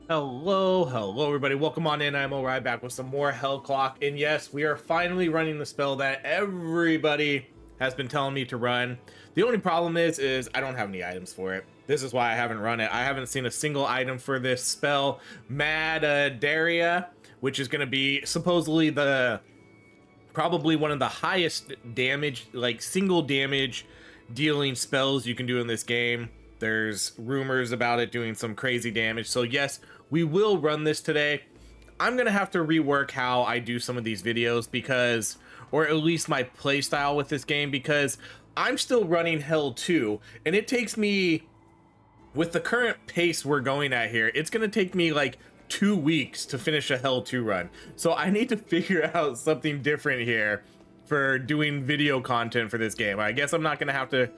Hello everybody. Welcome on in. I'm Orion back with some more Hell Clock. And yes, we are finally running the spell that everybody has been telling me to run. The only problem is I don't have any items for it. This is why I haven't run it. I haven't seen a single item for this spell, Mad Daria, which is going to be supposedly probably one of the highest damage, like single damage dealing spells you can do in this game. There's rumors about it doing some crazy damage. So yes, we will run this today. I'm gonna have to rework how I do some of these videos because, or at least my playstyle with this game, because I'm still running Hell 2 and it takes me, with the current pace we're going at here, it's gonna take me like 2 weeks to finish a Hell 2 run. So I need to figure out something different here for doing video content for this game. I guess I'm not gonna have to,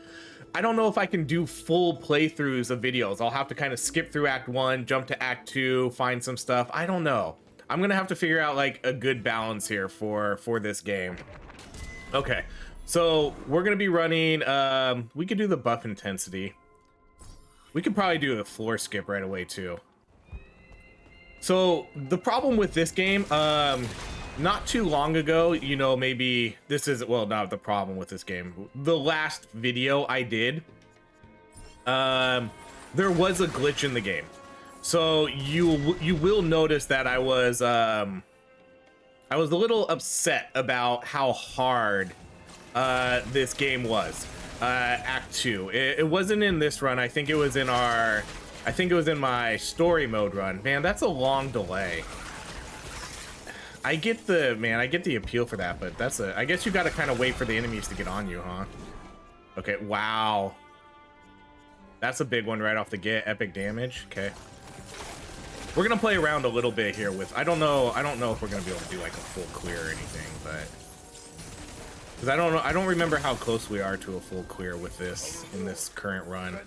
I don't know if I can do full playthroughs of videos. I'll have to kind of skip through Act 1, jump to Act 2, find some stuff. I don't know. I'm gonna have to figure out like a good balance here for this game. Okay, so we're gonna be running, we could do the buff intensity. We could probably do a floor skip right away too. So the problem with this game, not too long ago, you know, maybe this is, well, not the problem with this game. The last video I did, there was a glitch in the game. So you will notice that I was a little upset about how hard this game was. Act 2. It wasn't in this run. I think it was in my story mode run. Man, that's a long delay. I get the appeal for that, but I guess you gotta kind of wait for the enemies to get on you, huh? Okay, wow. That's a big one right off the get, epic damage, okay. We're gonna play around a little bit here with, I don't know if we're gonna be able to do like a full clear or anything, but, because I don't remember how close we are to a full clear with this, in this current run.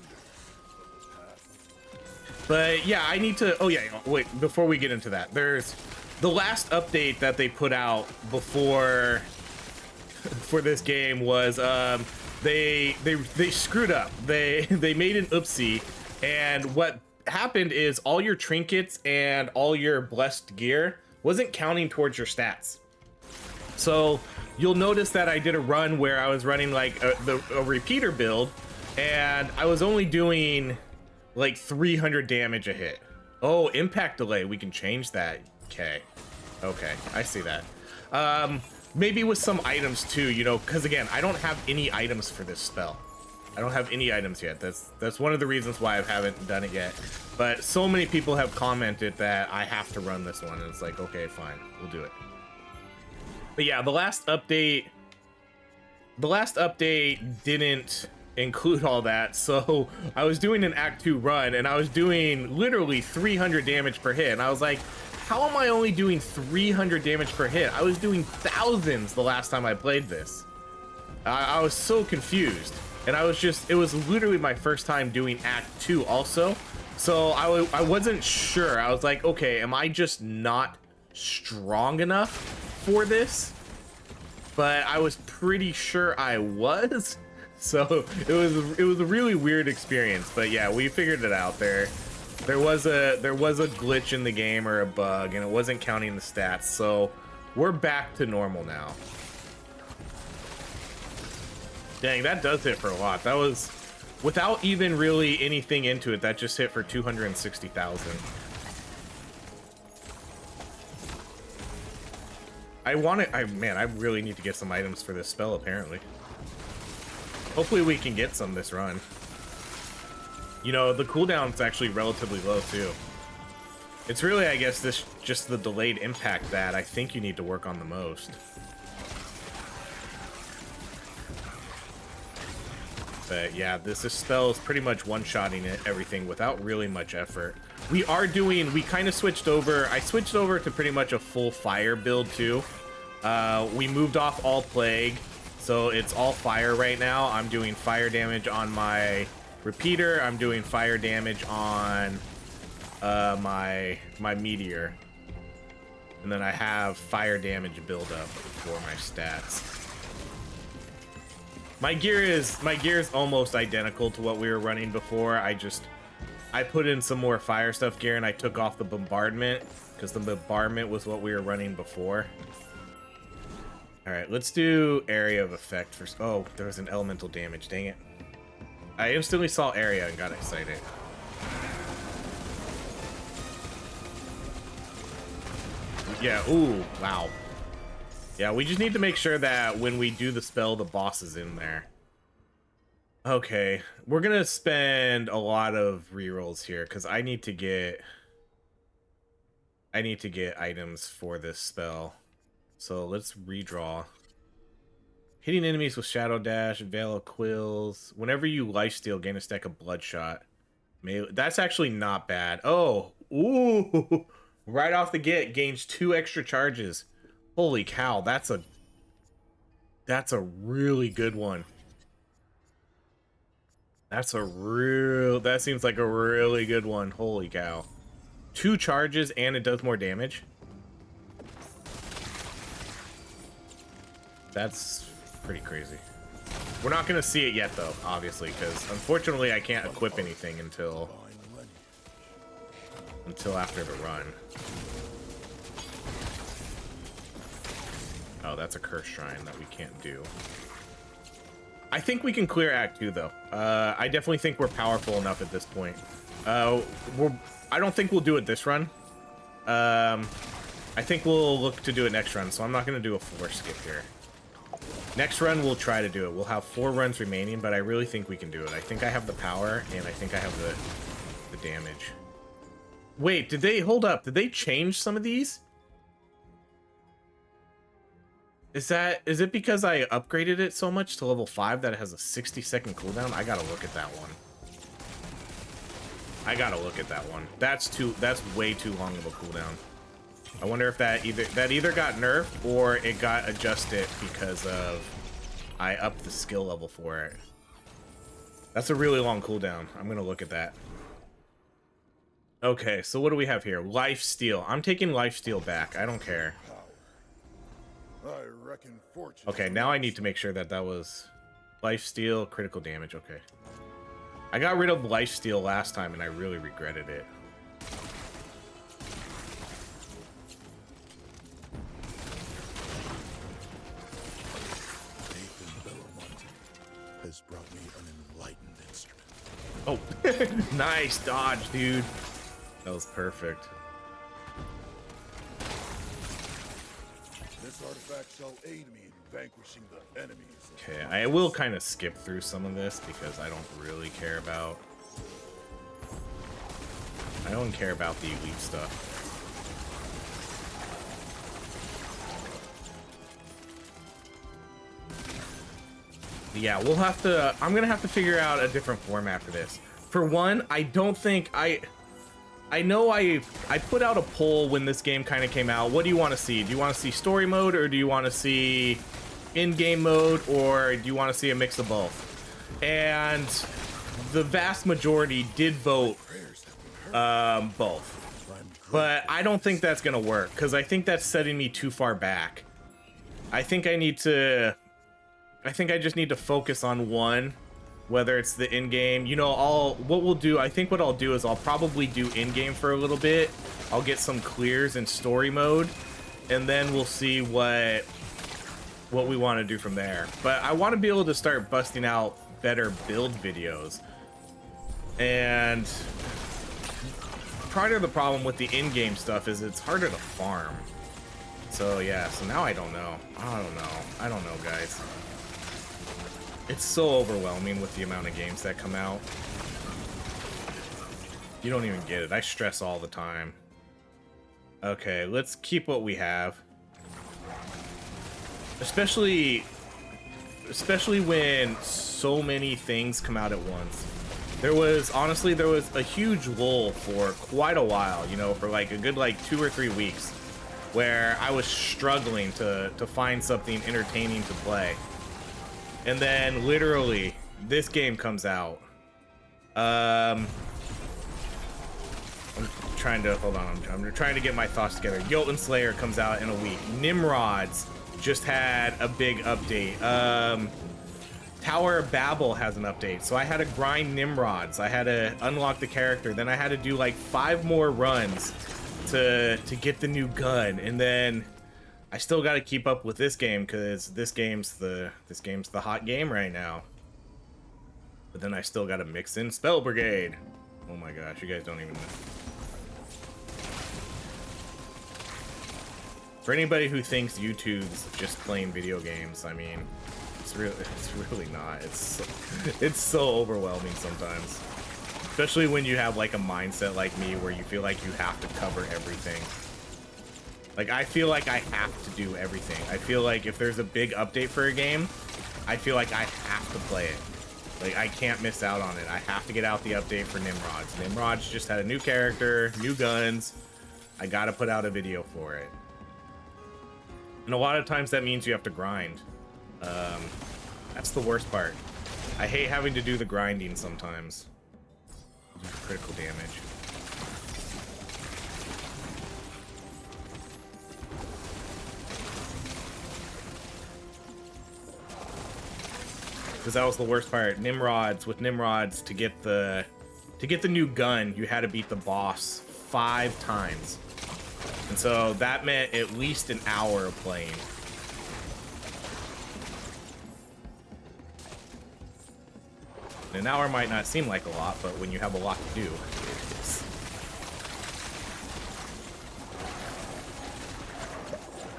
But yeah, I need to, oh yeah, wait, before we get into that, there's the last update that they put out before for this game was they screwed up. They made an oopsie, and what happened is all your trinkets and all your blessed gear wasn't counting towards your stats. So you'll notice that I did a run where I was running like a repeater build, and I was only doing like 300 damage a hit. Oh, impact delay, we can change that. Okay, I see that. Maybe with some items too, you know, because again, I don't have any items for this spell. I don't have any items yet. That's one of the reasons why I haven't done it yet. But so many people have commented that I have to run this one, and it's like, okay, fine, we'll do it. But yeah, the last update didn't include all that, so I was doing an Act 2 run, and I was doing literally 300 damage per hit, and I was like, how am I only doing 300 damage per hit? I was doing thousands the last time I played this. I was so confused, and it was literally my first time doing Act 2 also, so I wasn't sure. I was like, okay, am I just not strong enough for this? But I was pretty sure I was. So it was a really weird experience, but yeah, we figured it out there. There was a glitch in the game, or a bug, and it wasn't counting the stats, so we're back to normal now. Dang, that does hit for a lot. That was, without even really anything into it, that just hit for 260,000. Man, I really need to get some items for this spell, apparently. Hopefully we can get some this run. You know, the cooldown's actually relatively low too. It's really, I guess, just the delayed impact that I think you need to work on the most. But yeah, this spell is pretty much one-shotting everything without really much effort. We kind of switched over. I switched over to pretty much a full fire build too. We moved off all plague, so it's all fire right now. I'm doing fire damage on my repeater. I'm doing fire damage on my meteor, and then I have fire damage build up for my stats. My gear is almost identical to what we were running before. I put in some more fire stuff gear and I took off the bombardment because the bombardment was what we were running before. All right, let's do area of effect first. Oh, there was an elemental damage. Dang it. I instantly saw area and got excited. Yeah, ooh, wow. Yeah, we just need to make sure that when we do the spell, the boss is in there. Okay, we're gonna spend a lot of rerolls here because I need to get items for this spell. So let's redraw. Hitting enemies with Shadow Dash, Veil of Quills. Whenever you lifesteal, gain a stack of Bloodshot. That's actually not bad. Oh, ooh, right off the get, gains 2 extra charges. Holy cow, that's a really good one. That seems like a really good one. Holy cow. 2 charges and it does more damage. That's pretty crazy. We're not gonna see it yet though, obviously, because unfortunately I can't equip anything until after the run. Oh, that's a curse shrine that we can't do. I think we can clear Act 2 though. I definitely think we're powerful enough at this point. I don't think we'll do it this run. I think we'll look to do it next run, so I'm not gonna do a 4 skip here. Next run, we'll try to do it. We'll have 4 runs remaining, but I really think we can do it. I think I have the power, and I think I have the damage. Wait, hold up, did they change some of these? Is it because I upgraded it so much to level 5 that it has a 60-second cooldown? I gotta look at that one. That's way too long of a cooldown. I wonder if that either got nerfed or it got adjusted because of I upped the skill level for it. That's a really long cooldown. I'm gonna look at that. Okay, so what do we have here? Lifesteal. I'm taking lifesteal back. I don't care. Okay, now I need to make sure that was lifesteal, critical damage. Okay. I got rid of lifesteal last time and I really regretted it. Has brought me an enlightened instrument. Oh, nice dodge, dude. That was perfect. This artifact shall aid me in vanquishing the enemies. Okay, I will kind of skip through some of this because I don't really care about... I don't care about the elite stuff. Yeah, we'll have to... I'm gonna have to figure out a different format for this. For one, I don't think I know I put out a poll when this game kind of came out. What do you want to see? Do you want to see story mode, or do you want to see in-game mode, or do you want to see a mix of both? And the vast majority did vote both. But I don't think that's gonna work, because I think that's setting me too far back. I think I just need to focus on one, whether it's the in-game. You know, I think what I'll do is I'll probably do in-game for a little bit. I'll get some clears in story mode, and then we'll see what we want to do from there. But I want to be able to start busting out better build videos. And part of the problem with the in-game stuff is it's harder to farm. So yeah, so now I don't know. I don't know, guys. It's so overwhelming with the amount of games that come out. You don't even get it. I stress all the time. Okay, let's keep what we have. Especially when so many things come out at once. Honestly, there was a huge lull for quite a while, you know, for like a good 2 or 3 weeks, where I was struggling to find something entertaining to play. And then literally this game comes out. I'm trying to hold on. I'm trying to get my thoughts together. Jotun Slayer comes out in a week. Nimrod's just had a big update. Tower of Babel has an update, so I had to grind Nimrods. I had to unlock the character. Then I had to do like 5 more runs to get the new gun, and then I still got to keep up with this game because this game's the hot game right now. But then I still got to mix in Spell Brigade. Oh my gosh, you guys don't even know. For anybody who thinks YouTube's just playing video games, I mean, it's really not. It's so overwhelming sometimes. Especially when you have like a mindset like me where you feel like you have to cover everything. Like, I feel like I have to do everything. I feel like if there's a big update for a game, I feel like I have to play it. Like, I can't miss out on it. I have to get out the update for Nimrods. Nimrods just had a new character, new guns. I gotta put out a video for it. And a lot of times that means you have to grind. That's the worst part. I hate having to do the grinding sometimes. Critical damage. Because that was the worst part. Nimrods, with Nimrods, to get the new gun, you had to beat the boss 5 times. And so that meant at least an hour of playing. An hour might not seem like a lot, but when you have a lot to do, it is.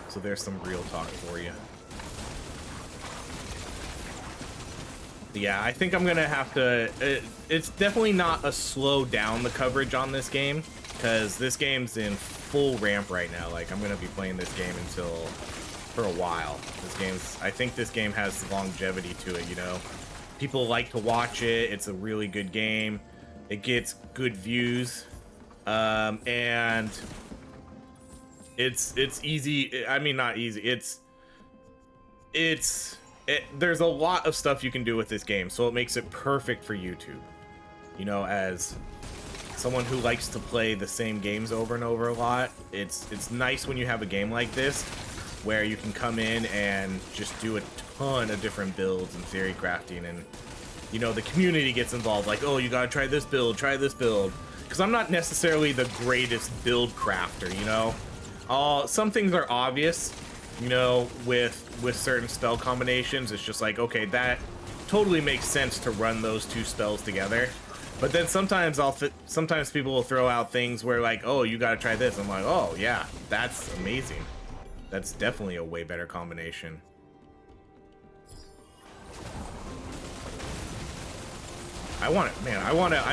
So there's some real talk for you. Yeah, I think I'm gonna have to... It's definitely not a slow down the coverage on this game, because this game's in full ramp right now. Like, I'm gonna be playing this game for a while. I think this game has longevity to it, you know? People like to watch it. It's a really good game. It gets good views. And it's easy. I mean, not easy. There's a lot of stuff you can do with this game, so it makes it perfect for YouTube. You know, as someone who likes to play the same games over and over a lot, it's nice when you have a game like this where you can come in and just do a ton of different builds and theory crafting, and you know, the community gets involved, like, oh, you gotta try this build, because I'm not necessarily the greatest build crafter, you know. Some things are obvious, you know, with certain spell combinations. It's just like, okay, that totally makes sense to run those 2 spells together. But then sometimes sometimes people will throw out things where like, oh, you gotta try this. I'm like, oh yeah, that's amazing. That's definitely a way better combination. I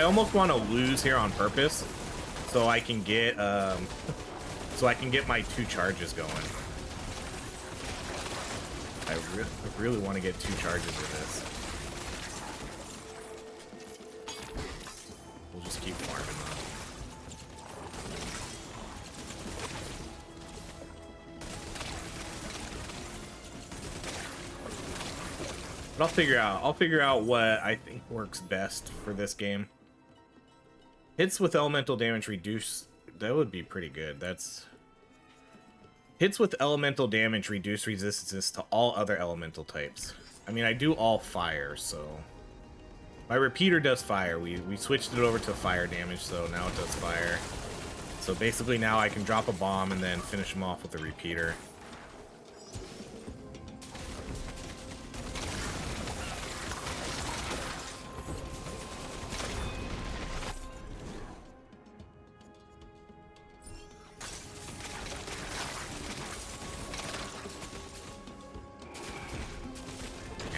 almost want to lose here on purpose so I can get my 2 charges going. I really want to get 2 charges with this. We'll just keep farming them. But I'll figure out what I think works best for this game. Hits with elemental damage reduce, that would be pretty good. Hits with elemental damage reduce resistance to all other elemental types. I mean, I do all fire, so my repeater does fire. We switched it over to fire damage, so now it does fire. So basically now I can drop a bomb and then finish them off with a repeater.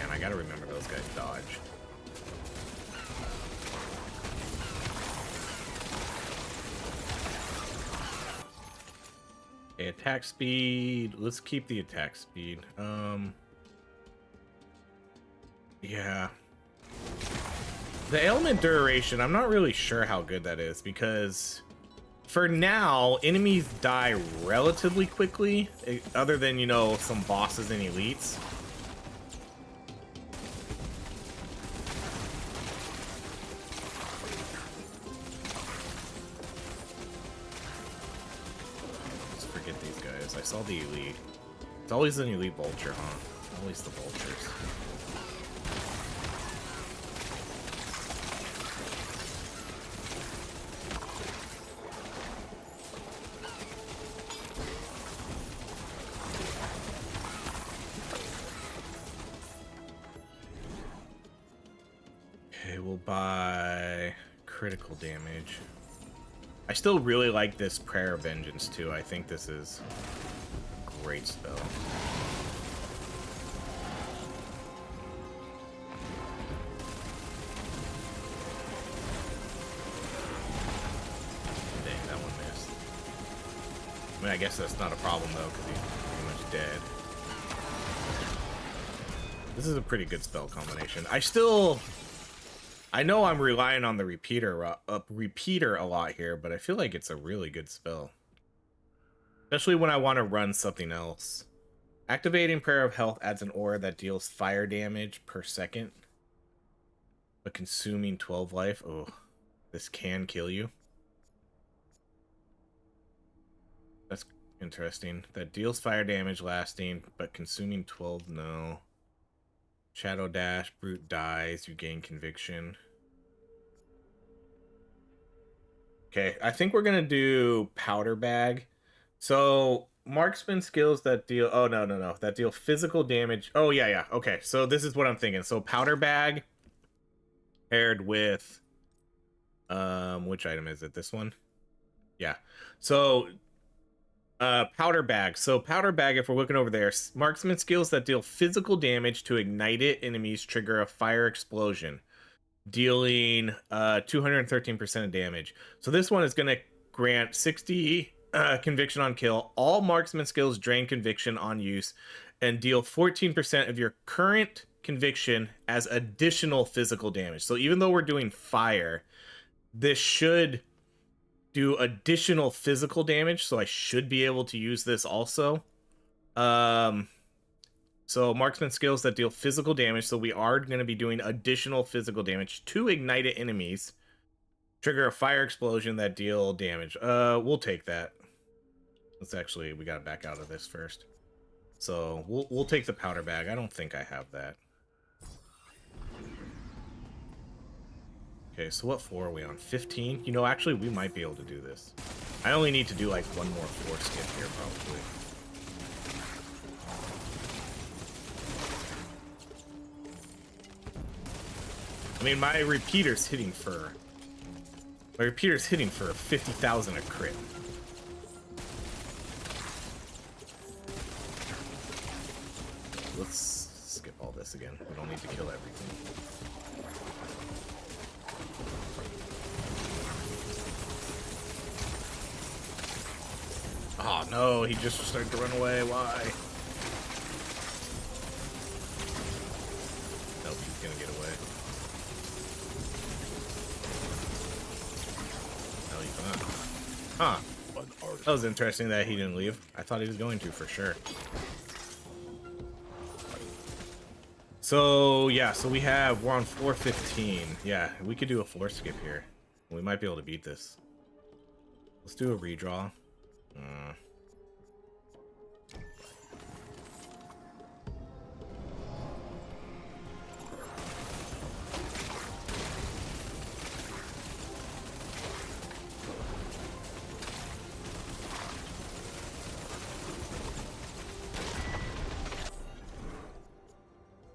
I gotta remember those guys dodge. Okay, attack speed. Let's keep the attack speed. Yeah. The ailment duration, I'm not really sure how good that is, because for now, enemies die relatively quickly, other than, you know, some bosses and elites. I saw the elite. It's always an elite vulture, huh? Always the vultures. Okay, we'll buy critical damage. I still really like this Prayer of Vengeance too. I think this is a great spell. Dang, that one missed. I mean, I guess that's not a problem though, because he's pretty much dead. This is a pretty good spell combination. I know I'm relying on the repeater a lot here, but I feel like it's a really good spell. Especially when I want to run something else. Activating Prayer of Health adds an aura that deals fire damage per second, but consuming 12 life. Oh, this can kill you. That's interesting. That deals fire damage lasting, but consuming 12, no. Shadow Dash, Brute dies, you gain conviction. Okay, I think we're gonna do Powder Bag. So marksman skills that deal no, that deal physical damage. Oh yeah, okay, so this is what I'm thinking. So Powder Bag paired with which item is it? This one? Yeah. So Powder Bag. So Powder Bag, if we're looking over there, marksman skills that deal physical damage to ignited enemies trigger a fire explosion, dealing 213% of damage. So this one is going to grant 60 conviction on kill. All marksman skills drain conviction on use and deal 14% of your current conviction as additional physical damage. So even though we're doing fire, this should do additional physical damage, so I should be able to use this also. So marksman skills that deal physical damage, so we are going to be doing additional physical damage to ignited enemies. Trigger a fire explosion that deal damage. We'll take that. Let's actually, we gotta back out of this first. So we'll take the Powder Bag. I don't think I have that. Okay, so what floor are we on? 15? You know, actually, we might be able to do this. I only need to do like one more floor skip here, probably. I mean, my repeater's hitting for 50,000 a crit. Let's skip all this again. We don't need to kill everything. Oh no, he just started to run away. Why? Nope, he's gonna get away. No, he's not. Huh. That was interesting that he didn't leave. I thought he was going to for sure. So yeah, so we're on floor 15. Yeah, we could do a floor skip here. We might be able to beat this. Let's do a redraw.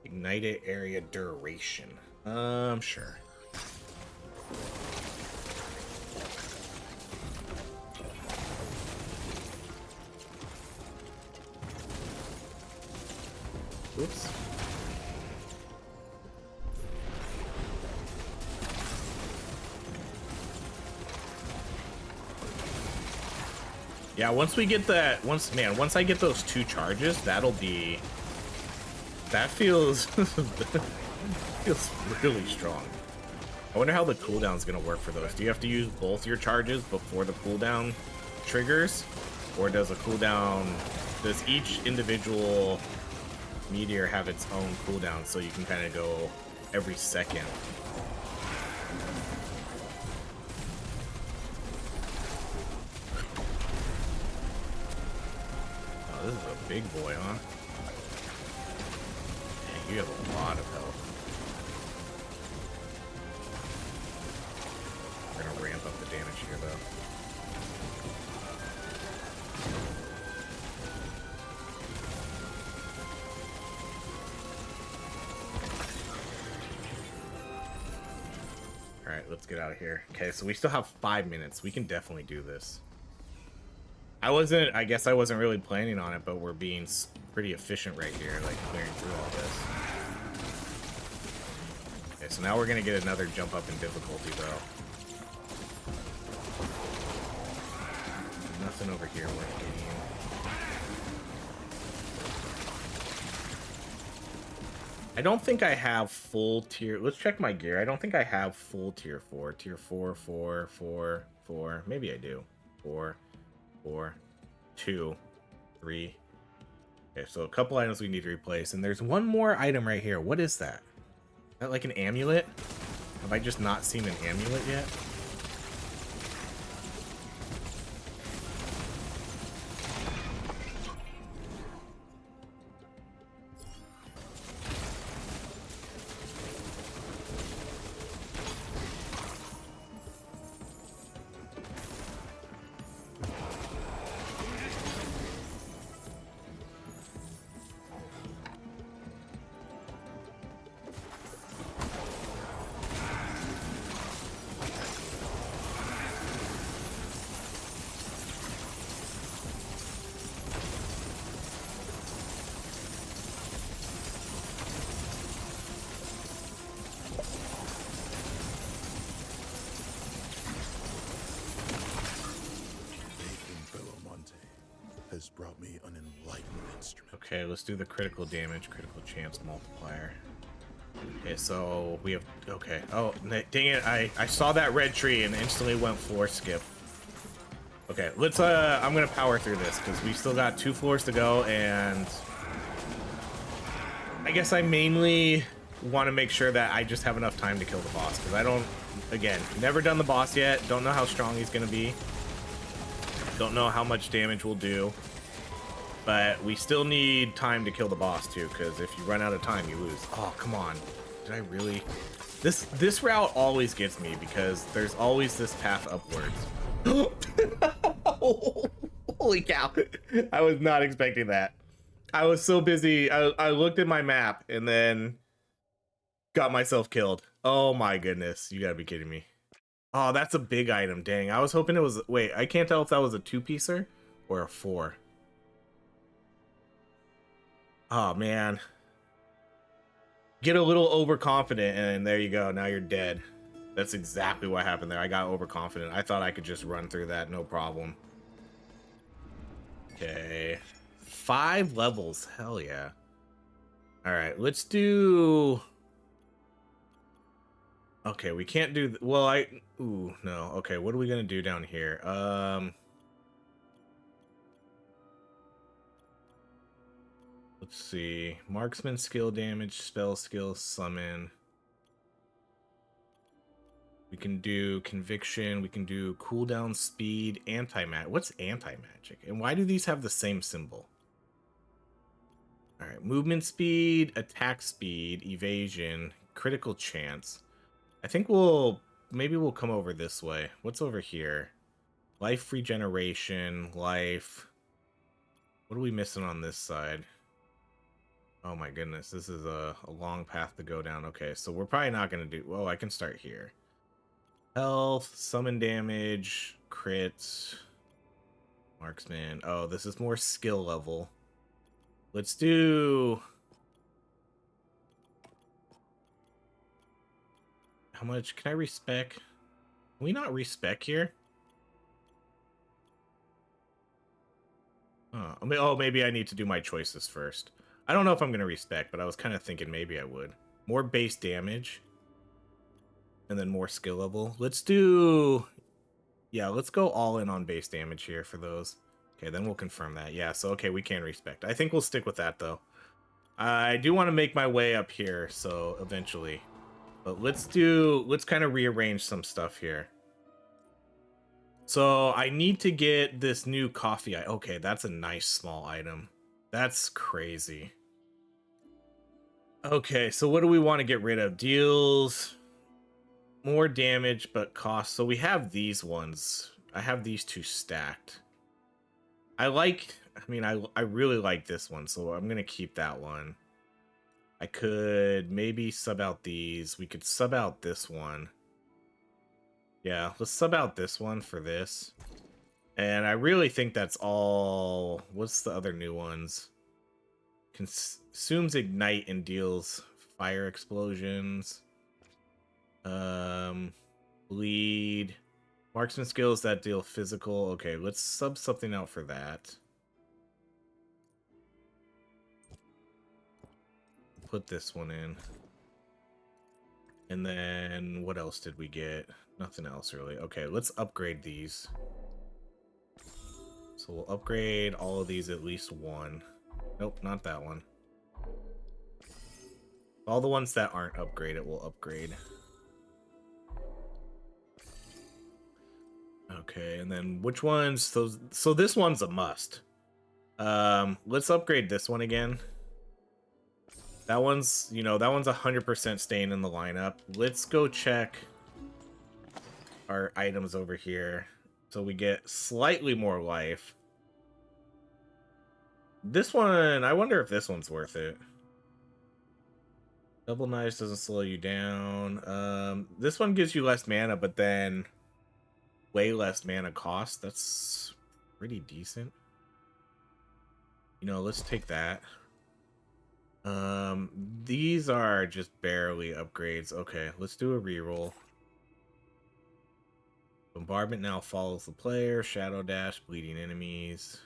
Ignited area duration. Sure. Oops. Yeah, once we get that, once I get those 2 charges, that'll be, that feels feels really strong. I wonder how the cooldown's gonna work for those. Do you have to use both your charges before the cooldown triggers, or does each individual meteor have its own cooldown, so you can kind of go every second? Oh, this is a big boy, huh? Dang, you have a lot of health. We're gonna ramp up the damage here, though. let's get out of here. Okay, so we still have 5 minutes. We can definitely do this. I guess I wasn't really planning on it, but we're being pretty efficient right here, like clearing through all this. Okay, so now we're gonna get another jump up in difficulty, though. Nothing over here worth getting. I don't think I have full tier. Let's check my gear. I don't think I have full tier 4. Tier 4, 4, 4, 4. Maybe I do. 4, 4, 2, 3. Okay, so a couple items we need to replace. And there's one more item right here. What is that? Is that like an amulet? Have I just not seen an amulet yet? Has brought me an enlightened instrument. Okay, let's do the critical damage, critical chance multiplier. Okay, so we have... Okay. Oh, dang it. I saw that red tree and instantly went floor skip. Okay, let's... I'm gonna power through this, because we still got 2 floors to go, and... I guess I mainly want to make sure that I just have enough time to kill the boss, because I don't... Again, never done the boss yet. Don't know how strong he's gonna be. Don't know how much damage we'll do. But we still need time to kill the boss too, because if you run out of time, you lose. Oh, come on. Did I really... This route always gets me, because there's always this path upwards. Holy cow. I was not expecting that. I was so busy. I looked at my map and then got myself killed. Oh my goodness. You gotta be kidding me. Oh, that's a big item. Dang. I was hoping it was... Wait, I can't tell if that was a 2-piecer or a 4. Oh, man. Get a little overconfident, and there you go. Now you're dead. That's exactly what happened there. I got overconfident. I thought I could just run through that, no problem. Okay. 5 levels. Hell yeah. Alright, let's do... Okay, we can't do... Well, Ooh, no. Okay, what are we gonna do down here? Let's see. Marksman skill damage, spell skill, summon. We can do conviction. We can do cooldown speed, anti-magic. What's anti-magic? And why do these have the same symbol? All right, movement speed, attack speed, evasion, critical chance. I think maybe we'll come over this way. What's over here? Life regeneration, life. What are we missing on this side? Oh my goodness, this is a long path to go down. Okay, so we're probably not going to do... Well, I can start here. Health, summon damage, crits, marksman. Oh, this is more skill level. Let's do... How much? Can I respec? Can we not respec here? Oh, maybe I need to do my choices first. I don't know if I'm going to respec, but I was kind of thinking maybe I would. More base damage. And then more skill level. Let's do... Yeah, let's go all in on base damage here for those. Okay, then we'll confirm that. Yeah, so okay, we can respec. I think we'll stick with that, though. I do want to make my way up here, so eventually. But let's kind of rearrange some stuff here. So I need to get this new coffee. Okay, that's a nice small item. That's crazy. Okay, so what do we want to get rid of? Deals more damage, but cost. So we have these ones. I have these 2 stacked. I really like this one, so I'm going to keep that one. I could maybe sub out these. We could sub out this one. Yeah, let's sub out this one for this. And I really think that's all. What's the other new ones? Consumes ignite and deals fire explosions. Bleed. Marksman skills that deal physical. Okay, let's sub something out for that. Put this one in. And then what else did we get? Nothing else really. Okay, let's upgrade these. So we'll upgrade all of these at least one. Nope, not that one. All the ones that aren't upgraded will upgrade. Okay, and then which ones? So this one's a must. Let's upgrade this one again. That one's, that one's 100% staying in the lineup. Let's go check our items over here so we get slightly more life. This one, I wonder if this one's worth it. Double knives doesn't slow you down. This one gives you less mana, but then way less mana cost. That's pretty decent. Let's take that. These are just barely upgrades. Okay, let's do a reroll. Bombardment now follows the player. Shadow dash, bleeding enemies.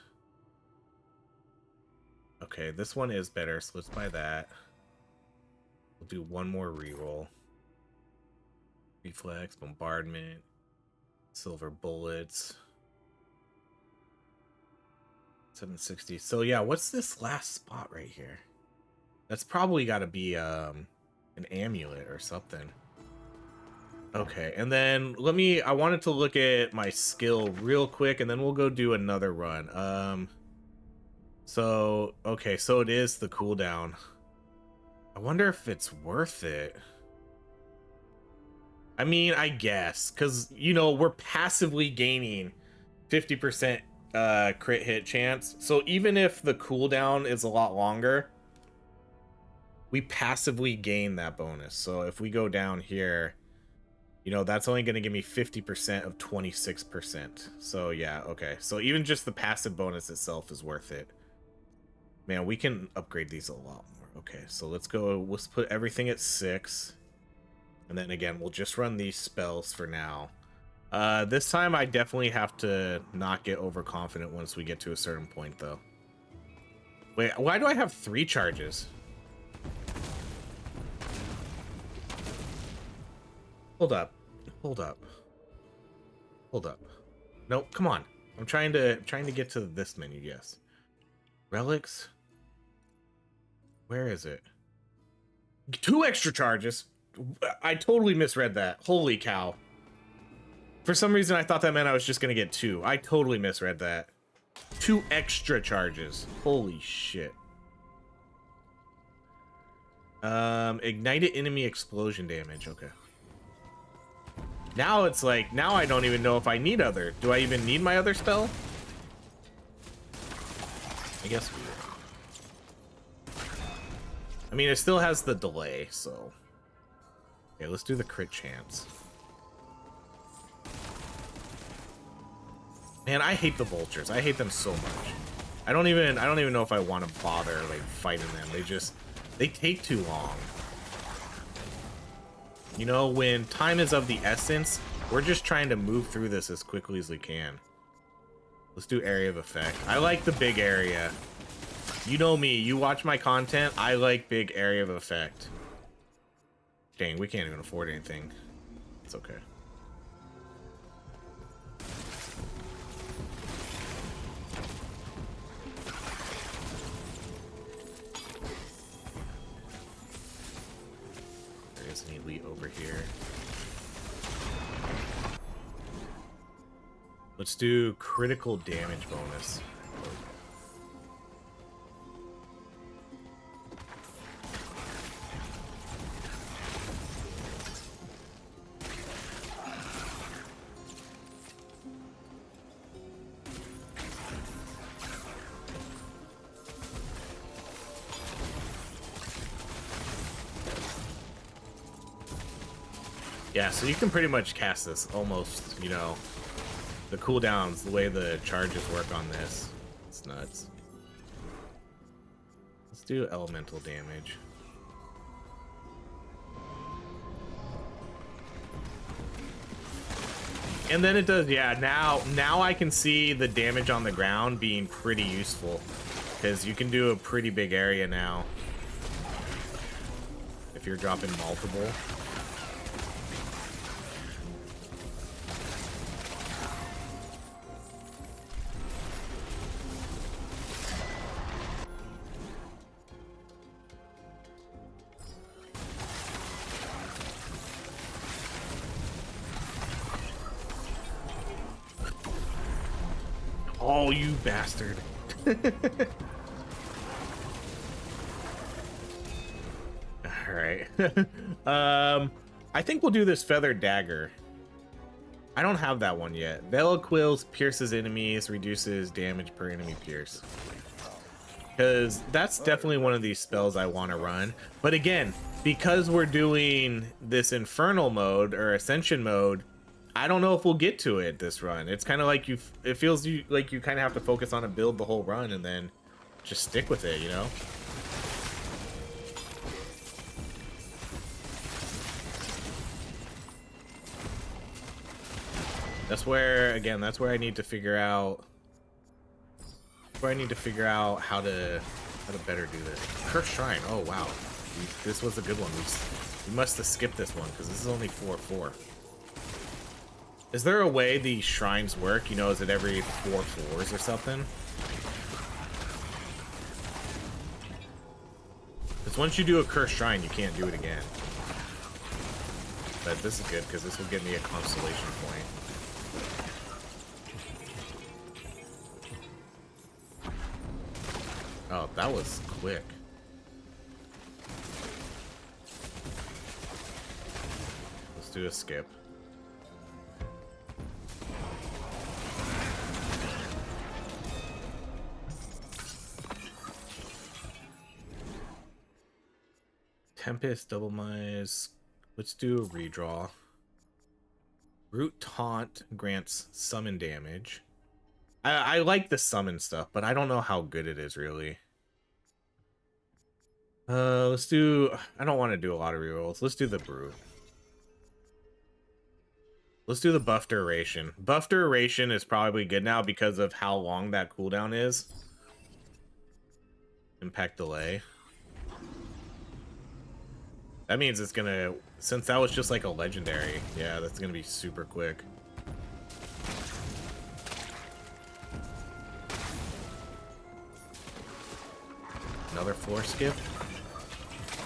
Okay, this one is better, so let's buy that. We'll do one more reroll. Reflex, bombardment, silver bullets. 760. So yeah, what's this last spot right here? That's probably got to be an amulet or something. Okay, and then I wanted to look at my skill real quick, and then we'll go do another run. Okay, so it is the cooldown. I wonder if it's worth it. I mean, I guess, because, we're passively gaining 50% crit hit chance. So even if the cooldown is a lot longer, we passively gain that bonus. So if we go down here, that's only going to give me 50% of 26%. So yeah, okay. So even just the passive bonus itself is worth it. Man, we can upgrade these a lot more. Okay, so let's put everything at 6. And then again, we'll just run these spells for now. This time I definitely have to not get overconfident once we get to a certain point, though. Wait, why do I have 3 charges? Hold up. Hold up. Hold up. Nope, come on. I'm trying to get to this menu, yes. Relics? Where is it? 2 extra charges. I totally misread that. Holy cow. For some reason, I thought that meant I was just going to get 2. I totally misread that. 2 extra charges. Holy shit. Ignited enemy explosion damage. Okay. Now it's like, now I don't even know if I need other. Do I even need my other spell? I guess we will. I mean, it still has the delay, so. Okay, let's do the crit chance. Man, I hate the vultures. I hate them so much. I don't even know if I want to bother like fighting them. They take too long. When time is of the essence, we're just trying to move through this as quickly as we can. Let's do area of effect. I like the big area. You know me, you watch my content, I like big area of effect. Dang, we can't even afford anything. It's okay. There's an elite over here. Let's do critical damage bonus. Yeah, so you can pretty much cast this almost, you know, the cooldowns, the way the charges work on this. It's nuts. Let's do elemental damage. And then it does, yeah, now I can see the damage on the ground being pretty useful. Because you can do a pretty big area now. If you're dropping multiple. Oh, you bastard. All right. I think we'll do this feather dagger. I don't have that one yet. Veil of Quills pierces enemies, reduces damage per enemy pierce. Because that's definitely one of these spells I want to run. But again, because we're doing this infernal mode or ascension mode, I don't know if we'll get to it this run. It's kind of like it feels like you kind of have to focus on a build the whole run and then just stick with it, you know? That's where, again, that's where I need to figure out how to better do this. Cursed Shrine. Oh wow, this was a good one. We must have skipped this one because this is only 4/4. Is there a way these shrines work? You know, is it every 4 floors or something? Because once you do a cursed shrine, you can't do it again. But this is good because this will give me a constellation point. Oh, that was quick. Let's do a skip. Tempest, Double Mize. Let's do a redraw. Root Taunt grants summon damage. I like the summon stuff, but I don't know how good it is really. Let's do. I don't want to do a lot of rerolls. Let's do the Brute. Let's do the buff duration. Buff duration is probably good now because of how long that cooldown is. Impact delay. That means it's gonna, since that was just like a legendary, yeah, that's gonna be super quick. Another floor skip.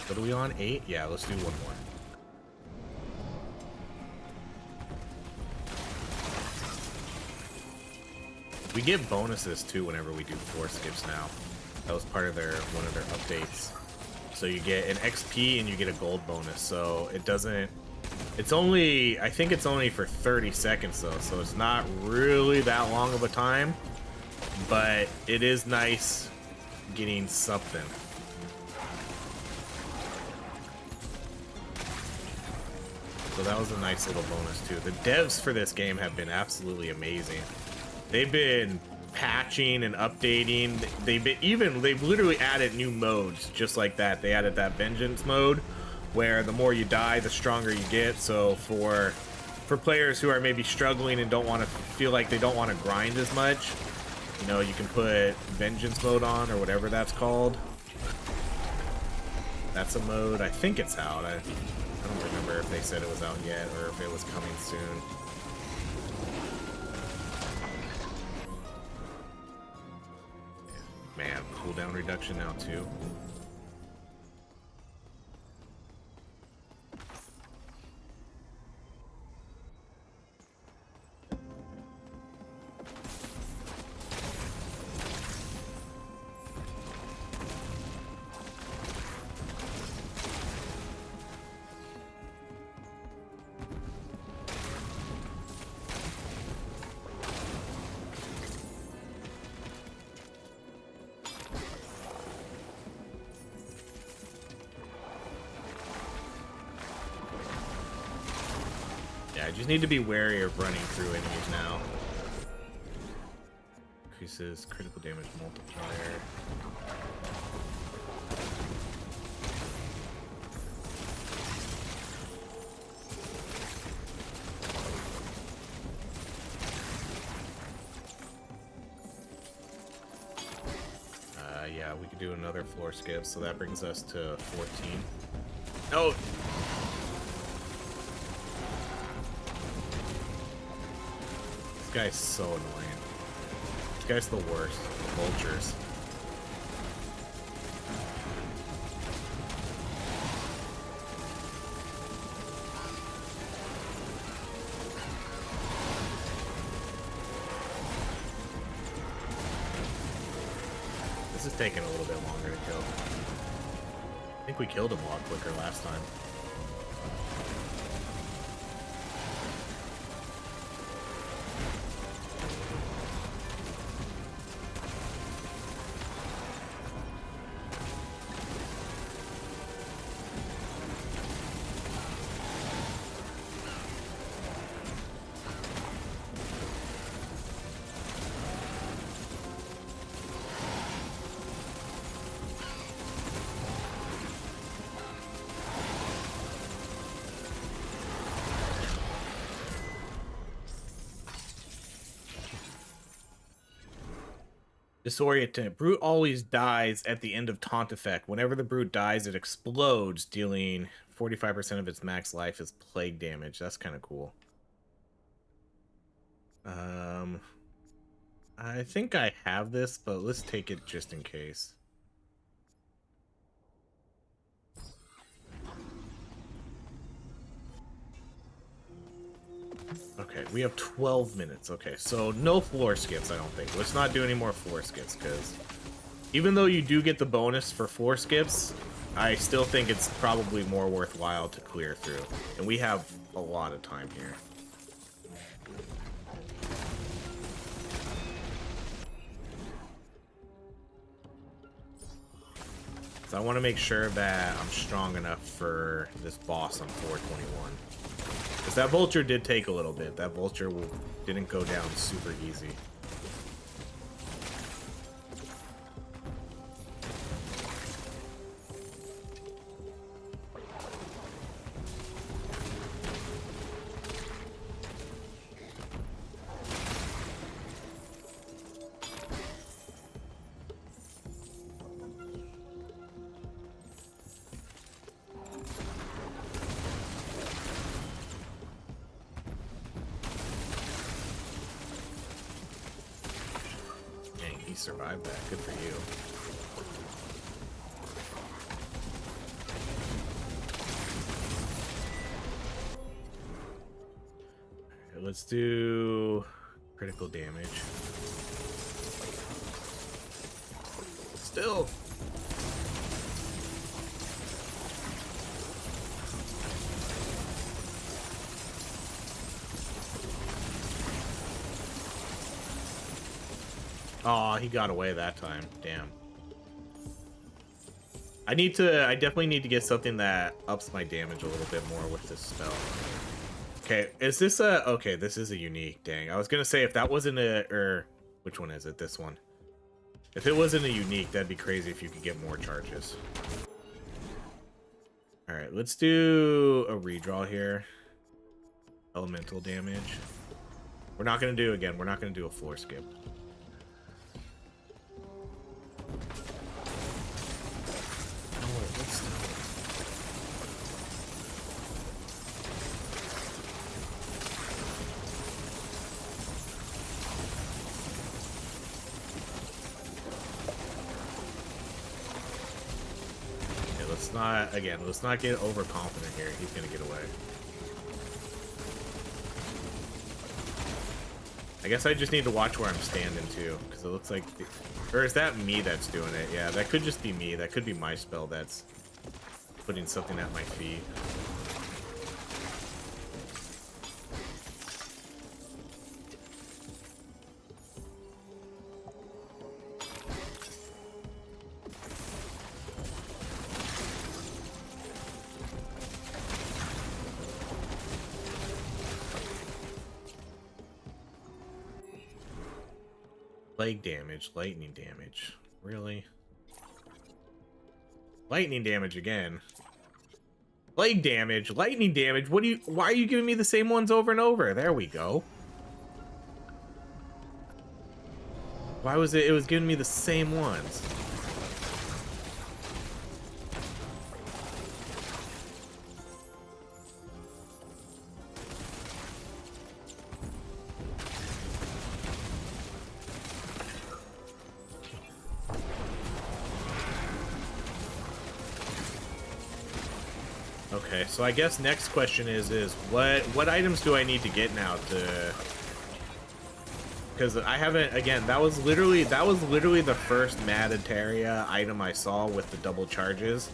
What are we on? 8? Yeah, let's do one more. We get bonuses too whenever we do floor skips now. That was part of one of their updates. So you get an XP and you get a gold bonus. So it doesn't, it's only, I think it's only for 30 seconds though. So it's not really that long of a time, but it is nice getting something. So that was a nice little bonus too. The devs for this game have been absolutely amazing. They've been patching and updating. They've literally added new modes just like that. They added that vengeance mode where the more you die, the stronger you get. So for players who are maybe struggling and don't want to feel like they don't want to grind as much, you know, you can put vengeance mode on or whatever that's called. That's a mode. I think it's out. I don't remember if they said it was out yet or if it was coming soon. Man, cooldown reduction now too. just need to be wary of running through enemies now. Increases critical damage multiplier. Yeah, we could do another floor skip, so that brings us to 14. Oh! This guy's so annoying. This guy's the worst. Vultures. This is taking a little bit longer to kill. I think we killed him a lot quicker last time. Disorient. Brute always dies at the end of taunt effect. Whenever the brute dies, it explodes, dealing 45% of its max life as plague damage. That's kind of cool. I think I have this, but let's take it just in case. Okay, we have 12 minutes. Okay, so no floor skips, I don't think. Let's not do any more floor skips, because even though you do get the bonus for floor skips, I still think it's probably more worthwhile to clear through. And we have a lot of time here. So I want to make sure that I'm strong enough for this boss on 421. Because that vulture did take a little bit. That vulture didn't go down super easy. Survive that. Good for you. Right, let's do critical damage. Still. Oh, he got away that time. Damn. I definitely need to get something that ups my damage a little bit more with this spell. Okay, is this okay, this is a unique. Dang. I was gonna say if that wasn't which one is it? This one. If it wasn't a unique, that'd be crazy if you could get more charges. Alright, let's do a redraw here. Elemental damage. We're not gonna do a floor skip. Let's not get overconfident here. He's gonna get away. I guess I just need to watch where I'm standing too, because it looks like or is that me that's doing it? Yeah, that could just be me. That could be my spell that's putting something at my feet. Plague damage, lightning damage. Really? Lightning damage again. Plague damage, lightning damage. What do you, why are you giving me the same ones over and over? There we go. Why was it was giving me the same ones? Okay, so I guess next question is what items do I need to get now to, because I haven't, again, that was literally the first Materia item I saw with the double charges.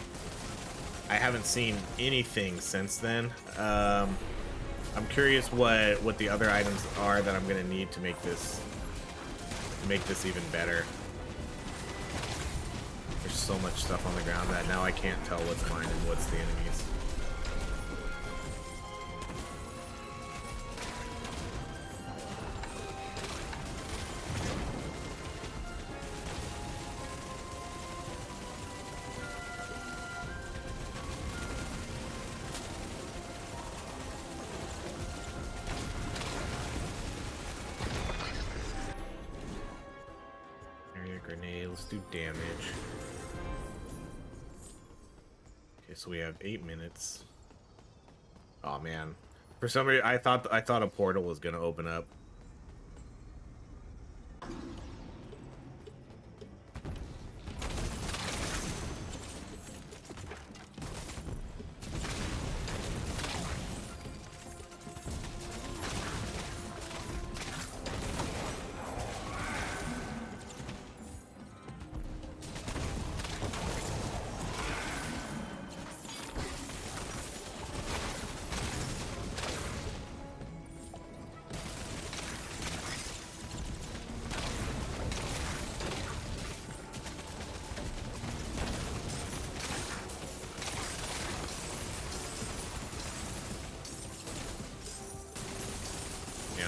I haven't seen anything since then. I'm curious what the other items are that I'm gonna need to make this even better. There's so much stuff on the ground that now I can't tell what's mine and what's the enemy's. Grenade, let's do damage. Okay, so we have 8 minutes. Oh man. For some reason I thought a portal was gonna open up.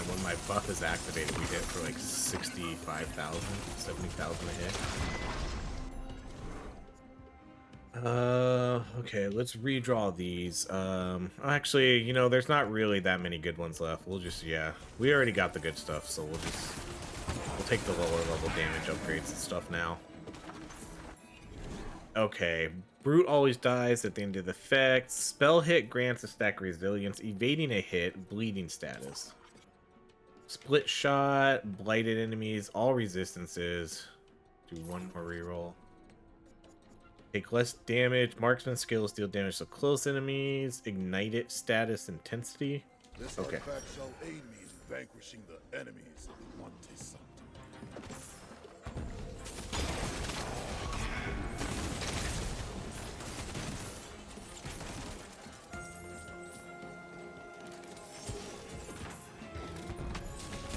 When my buff is activated, we hit for like 65,000, 70,000 a hit. Okay, let's redraw these. Actually, you know, there's not really that many good ones left. We'll just, yeah, we already got the good stuff, so we'll take the lower level damage upgrades and stuff now. Okay, Brute always dies at the end of the effect. Spell hit grants a stack resilience, evading a hit, bleeding status. Split shot, blighted enemies, all resistances. Do one more reroll. Take less damage. Marksman skills deal damage to close enemies. Ignite it status intensity. This okay. artifact shall aid me in vanquishing the enemies of Monte Santo.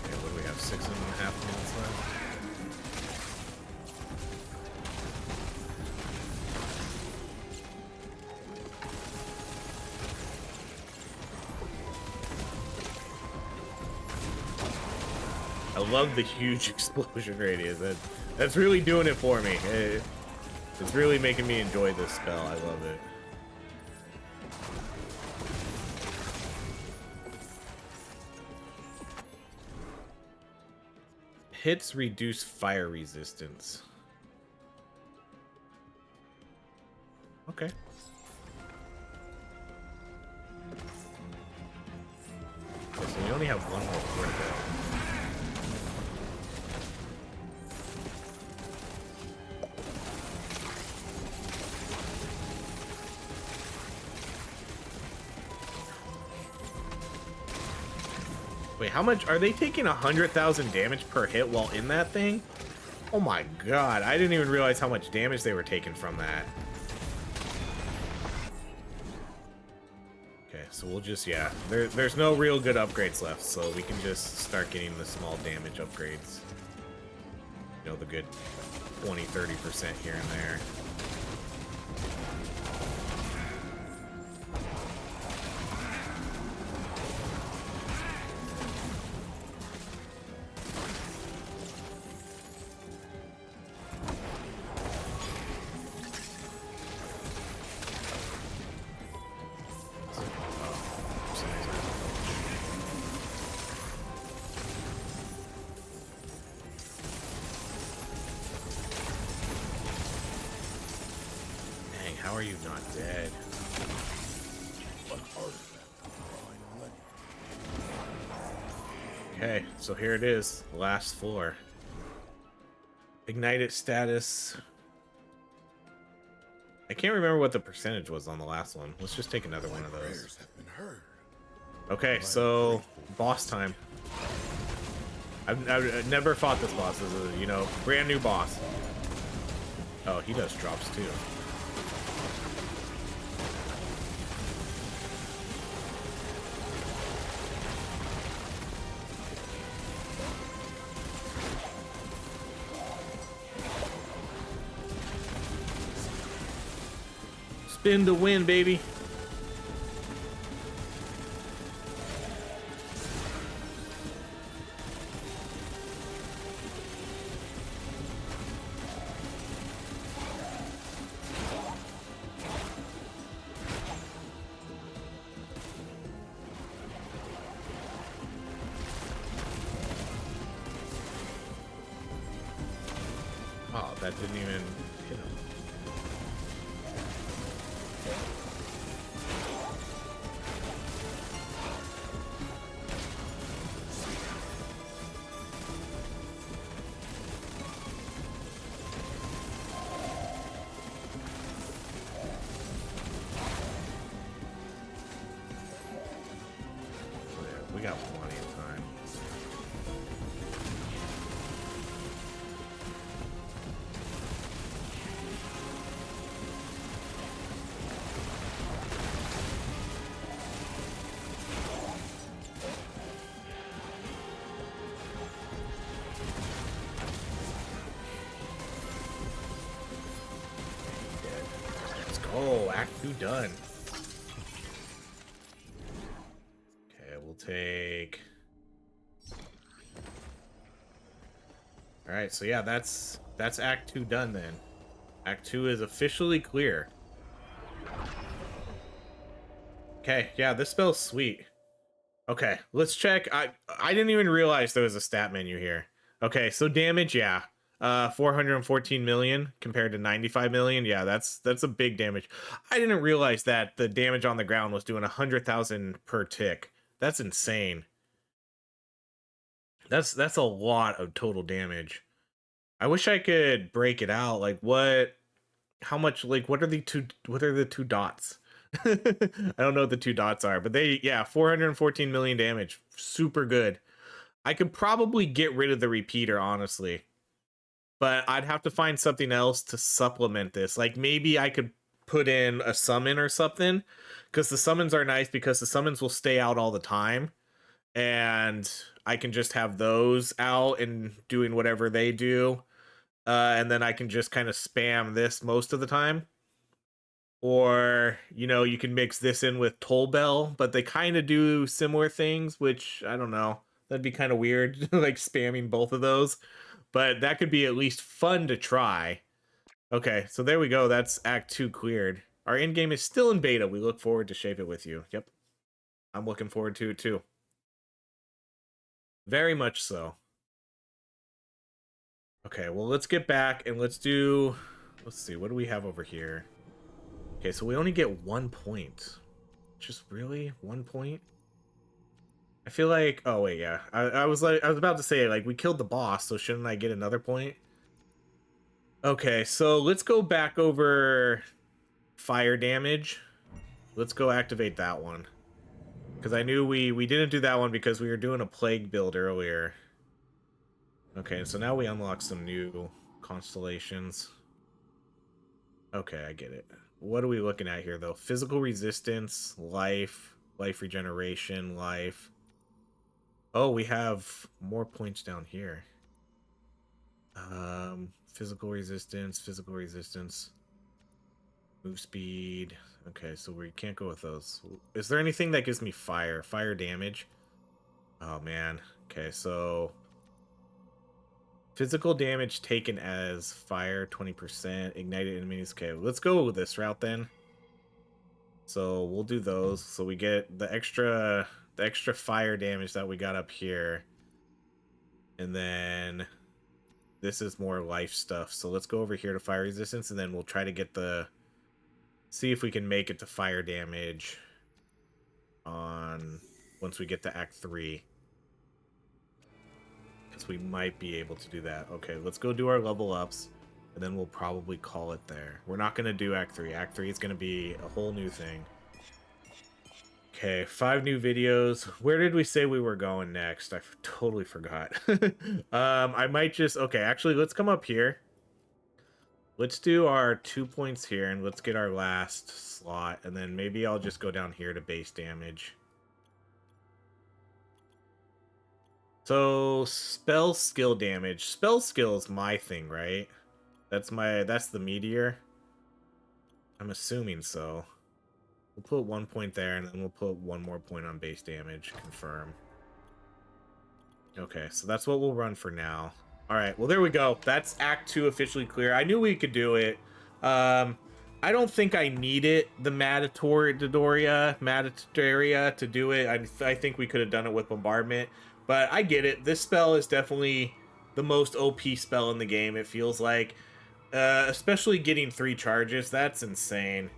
Okay, what do we have? 6.5 minutes left. I love the huge explosion radius. That's really doing it for me. It's really making me enjoy this spell. I love it. Hits reduce fire resistance. Okay. Okay, so we only have one more critical. Wait, how much are they taking? 100,000 damage per hit while in that thing? Oh my god, I didn't even realize how much damage they were taking from that. Okay, so we'll just, yeah, there's no real good upgrades left, so we can just start getting the small damage upgrades. You know, the good 20-30% here and there. how are you not dead? An artifact of divine millennium. Okay, so here it is, the last floor. Ignited status. I can't remember what the percentage was on the last one. Let's just take another one of those. Prayers have been heard. Okay, so boss time. I've never fought this boss. This is a, you know, brand new boss. Oh, he does drops too. Spin to win, baby. Oh, that didn't even hit him. Yeah, we got plenty of time. Let's go. Act 2 done. Okay, we'll take... Alright, so yeah, that's Act 2 done then. Act 2 is officially clear. Okay, yeah, this spell's sweet. Okay, let's check. I didn't even realize there was a stat menu here. Okay, so damage, yeah. 414 million compared to 95 million. Yeah, that's a big damage. I didn't realize that the damage on the ground was doing 100,000 per tick. That's insane. That's a lot of total damage. I wish I could break it out. Like how much, like what are the two dots? I don't know what the two dots are, but yeah, 414 million damage. Super good. I could probably get rid of the repeater, honestly. But I'd have to find something else to supplement this. Like maybe I could put in a summon or something, because the summons are nice because the summons will stay out all the time, and I can just have those out and doing whatever they do, and then I can just kind of spam this most of the time. Or, you know, you can mix this in with Toll Bell, but they kind of do similar things, which I don't know. That'd be kind of weird, like spamming both of those. But that could be at least fun to try. Okay, so there we go. That's Act 2 cleared. Our endgame is still in beta. We look forward to shape it with you. Yep. I'm looking forward to it too. Very much so. Okay, well, let's get back and let's see, what do we have over here? Okay, so we only get 1 point. Just really 1 point? I feel like, oh wait, yeah. I was about to say, like, we killed the boss, so shouldn't I get another point? Okay, so let's go back over fire damage. Let's go activate that one. Because I knew we didn't do that one because we were doing a plague build earlier. Okay, so now we unlock some new constellations. Okay, I get it. What are we looking at here, though? Physical resistance, life regeneration, life. Oh, we have more points down here. Physical resistance, move speed. Okay, so we can't go with those. Is there anything that gives me fire damage? Oh man. Okay, so physical damage taken as fire 20%, ignited enemies. Okay, let's go with this route then. So we'll do those. So we get the extra fire damage that we got up here. And then this is more life stuff. So let's go over here to fire resistance, and then we'll try to get the see if we can make it to fire damage on once we get to Act 3. Because we might be able to do that. Okay, let's go do our level ups, and then we'll probably call it there. We're not going to do Act 3. Act 3 is going to be a whole new thing. Okay, 5 new videos. Where did we say we were going next? I totally forgot. I might just... Okay, actually, let's come up here. Let's do our 2 points here, and let's get our last slot, and then maybe I'll just go down here to base damage. So, spell skill damage. Spell skill is my thing, right? That's the meteor. I'm assuming so. We'll put 1 point there, and then we'll put 1 more point on base damage. Confirm. Okay, so that's what we'll run for now. All right, well, there we go. That's Act 2 officially clear. I knew we could do it. I don't think I needed the Matatoria to do it. I think we could have done it with Bombardment, but I get it. This spell is definitely the most OP spell in the game, it feels like. Especially getting 3 charges. That's insane.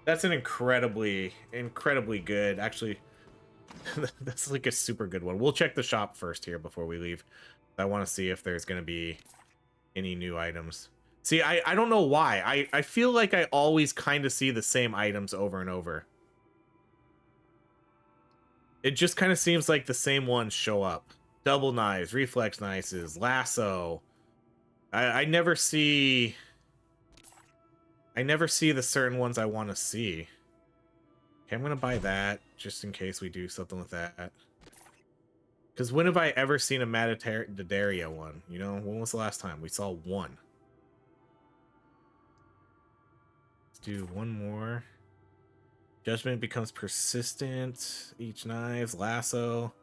That's an incredibly good, actually. That's like a super good one. We'll check the shop first here before we leave. I want to see if there's going to be any new items. See, I don't know why. I feel like I always kind of see the same items over and over. It just kind of seems like the same ones show up. Double knives, reflex knives, lasso. I never see... I never see the certain ones I want to see. Okay, I'm going to buy that just in case we do something with that. Because when have I ever seen a Matadaria one? You know, when was the last time? We saw one. Let's do one more. Judgment becomes persistent. Each knives. Lasso.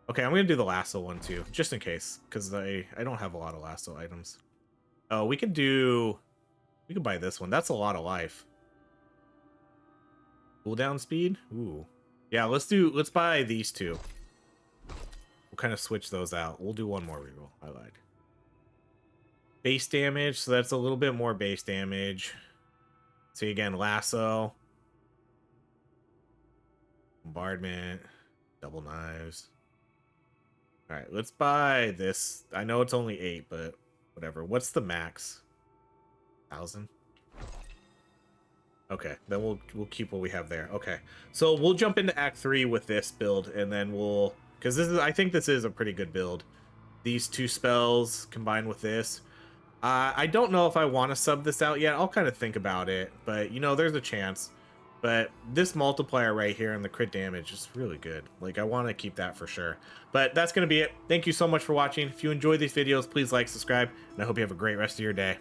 Okay, I'm going to do the lasso one too. Just in case. Because I don't have a lot of lasso items. Oh, we could do... We could buy this one. That's a lot of life. Cooldown speed? Ooh. Yeah, let's buy these two. We'll kind of switch those out. We'll do one more reroll. I lied. Base damage, so that's a little bit more base damage. See again, lasso. Bombardment. Double knives. Alright, let's buy this. I know it's only 8, but whatever. What's the max? 1,000? Okay, then we'll keep what we have there. Okay, so we'll jump into Act 3 with this build, and then we'll... Because I think this is a pretty good build. These 2 spells combined with this. I don't know if I want to sub this out yet. I'll kind of think about it, but, you know, there's a chance. But this multiplier right here and the crit damage is really good. Like, I want to keep that for sure. But that's going to be it. Thank you so much for watching. If you enjoyed these videos, please like, subscribe, and I hope you have a great rest of your day.